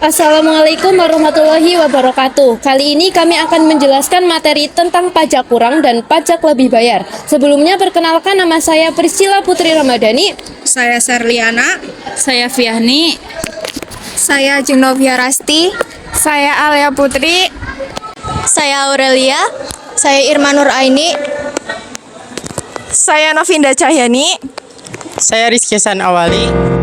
Assalamualaikum warahmatullahi wabarakatuh. Kali ini kami akan menjelaskan materi tentang pajak kurang dan pajak lebih bayar. Sebelumnya perkenalkan, nama saya Priscilla Putri Ramadhani. Saya Serliana. Saya Fiahni. Saya Genovia Rasti. Saya Alia Putri. Saya Aurelia. Saya Irma Nur Aini. Saya Novinda Cahyani. Saya Rizky Hasan Awali.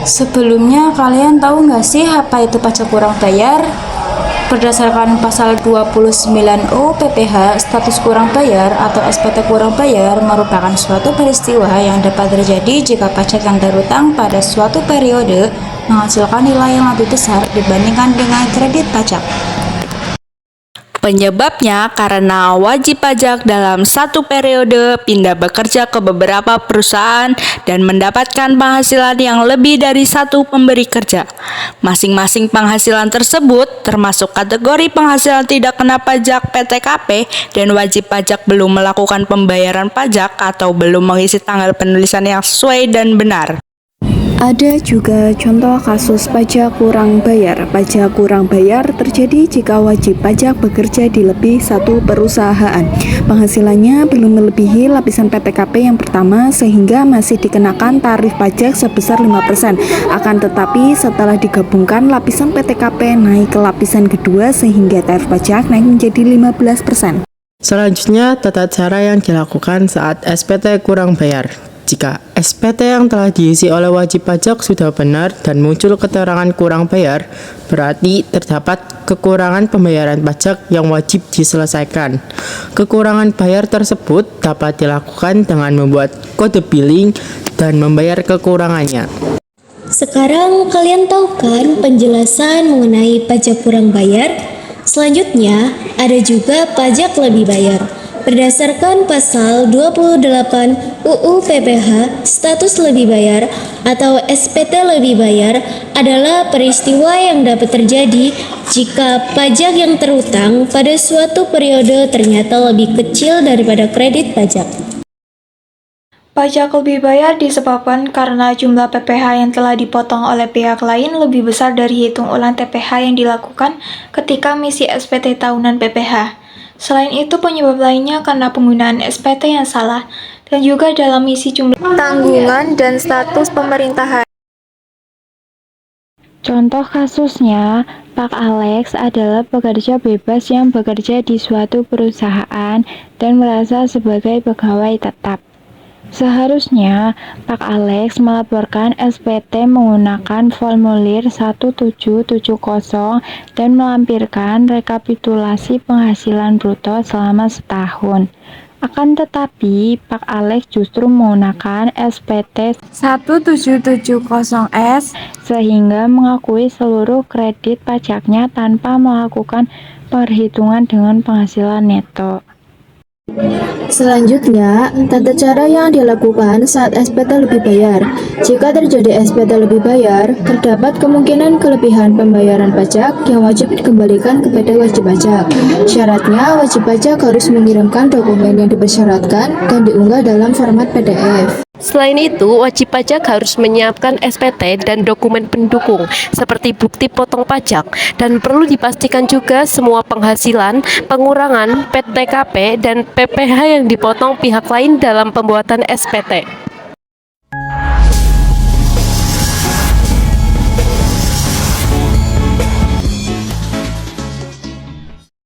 Sebelumnya kalian tahu nggak sih apa itu pajak kurang bayar? Berdasarkan pasal 29U PPH, status kurang bayar atau SPT kurang bayar merupakan suatu peristiwa yang dapat terjadi jika pajak yang terutang pada suatu periode menghasilkan nilai yang lebih besar dibandingkan dengan kredit pajak. Penyebabnya karena wajib pajak dalam satu periode pindah bekerja ke beberapa perusahaan dan mendapatkan penghasilan yang lebih dari satu pemberi kerja. Masing-masing penghasilan tersebut termasuk kategori penghasilan tidak kena pajak PTKP dan wajib pajak belum melakukan pembayaran pajak atau belum mengisi tanggal penulisan yang sesuai dan benar. Ada juga contoh kasus pajak kurang bayar. Pajak kurang bayar terjadi jika wajib pajak bekerja di lebih satu perusahaan. Penghasilannya belum melebihi lapisan PTKP yang pertama sehingga masih dikenakan tarif pajak sebesar 5%. Akan tetapi setelah digabungkan lapisan PTKP naik ke lapisan kedua sehingga tarif pajak naik menjadi 15%. Selanjutnya, tata cara yang dilakukan saat SPT kurang bayar. Jika SPT yang telah diisi oleh wajib pajak sudah benar dan muncul keterangan kurang bayar, berarti terdapat kekurangan pembayaran pajak yang wajib diselesaikan. Kekurangan bayar tersebut dapat dilakukan dengan membuat kode billing dan membayar kekurangannya. Sekarang kalian tahu kan penjelasan mengenai pajak kurang bayar? Selanjutnya ada juga pajak lebih bayar. Berdasarkan pasal 28 UU PPH, status lebih bayar atau SPT lebih bayar adalah peristiwa yang dapat terjadi jika pajak yang terutang pada suatu periode ternyata lebih kecil daripada kredit pajak. Pajak lebih bayar disebabkan karena jumlah PPh yang telah dipotong oleh pihak lain lebih besar dari hitung ulang TPh yang dilakukan ketika misi SPT tahunan PPh. Selain itu, penyebab lainnya karena penggunaan SPT yang salah dan juga dalam misi jumlah Tanggungan dan status pemerintahan. Contoh kasusnya, Pak Alex adalah pekerja bebas yang bekerja di suatu perusahaan dan merasa sebagai pegawai tetap. Seharusnya, Pak Alex melaporkan SPT menggunakan formulir 1770 dan melampirkan rekapitulasi penghasilan bruto selama setahun. Akan tetapi, Pak Alex justru menggunakan SPT 1770S sehingga mengakui seluruh kredit pajaknya tanpa melakukan perhitungan dengan penghasilan neto. Selanjutnya, tata cara yang dilakukan saat SPT lebih bayar. Jika terjadi SPT lebih bayar, terdapat kemungkinan kelebihan pembayaran pajak yang wajib dikembalikan kepada wajib pajak. Syaratnya, wajib pajak harus mengirimkan dokumen yang dipersyaratkan dan diunggah dalam format PDF. Selain itu, wajib pajak harus menyiapkan SPT dan dokumen pendukung seperti bukti potong pajak, dan perlu dipastikan juga semua penghasilan, pengurangan, PTKP, dan PPh yang dipotong pihak lain dalam pembuatan SPT.